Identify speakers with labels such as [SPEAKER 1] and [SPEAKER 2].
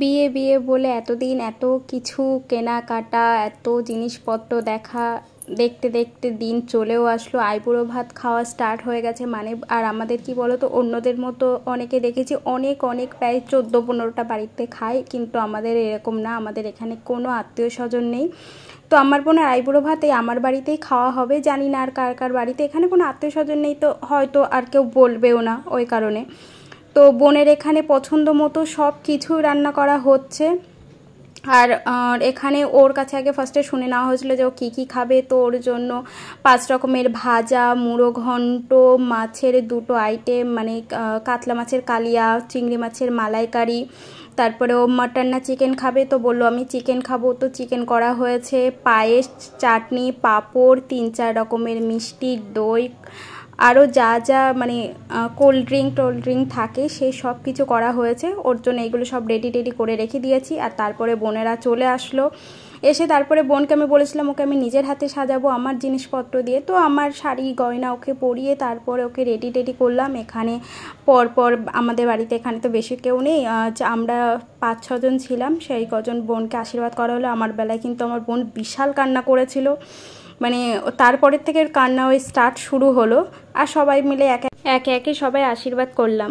[SPEAKER 1] বিয়ে বিয়ে বলে এতদিন এত কিছু কেনাকাটা, এত জিনিসপত্র দেখা, দেখতে দেখতে দিন চলেও আসলো। আইবুড়ো ভাত খাওয়া স্টার্ট হয়ে গেছে। মানে আর আমাদের কি বলো তো, অন্যদের মতো অনেকে দেখেছি অনেক অনেক প্রায় 14-15টা বাড়িতে খায়, কিন্তু আমাদের এরকম না। আমাদের এখানে কোনো আত্মীয় স্বজন নেই। তো আমার বোনের আইবুড়ো ভাত এই আমার বাড়িতেই খাওয়া হবে। জানি না আর কার কার বাড়িতে, এখানে কোনো আত্মীয় স্বজন নেই, তো হয়তো আর কেউ বলবেও না ওই কারণে। তো বোনের এখানে পছন্দ মতো সব কিছু রান্না করা হচ্ছে। আর এখানে ওর কাছে আগে ফার্স্টে শুনে নেওয়া হয়েছিল যে ও কী কী খাবে। তো ওর জন্য 5 রকমের ভাজা, মুড়ো ঘন্ট, মাছের 2টো আইটেম, মানে কাতলা মাছের কালিয়া, চিংড়ি মাছের মালাইকারি, তারপরে ও মাটন না চিকেন খাবে, তো বললো আমি চিকেন খাবো, তো চিকেন করা হয়েছে। পায়েস, চাটনি, পাঁপড়, 3-4 রকমের মিষ্টি, দই, আরও যা যা মানে কোল্ড ড্রিঙ্ক থাকে সেই সব কিছু করা হয়েছে। ওর জন্য এইগুলো সব রেডি করে রেখে দিয়েছি। আর তারপরে বোনেরা চলে আসলো। এসে তারপরে বোনকে আমি বলেছিলাম ওকে আমি নিজের হাতে সাজাবো আমার জিনিসপত্র দিয়ে। তো আমার শাড়ি গয়না ওকে পরিয়ে তারপরে ওকে রেডি করলাম। এখানে পরপর আমাদের বাড়িতে এখানে তো বেশি কেউ নেই, আমরা 5-6 জন ছিলাম। সেই কজন বোনকে আশীর্বাদ করা হলো। আমার বেলায় কিন্তু আমার বোন বিশাল কান্না করেছিল, মানে তারপরের থেকে কান্না ওই স্টার্ট শুরু হলো। আর সবাই মিলে একে একে সবাই আশীর্বাদ করলাম।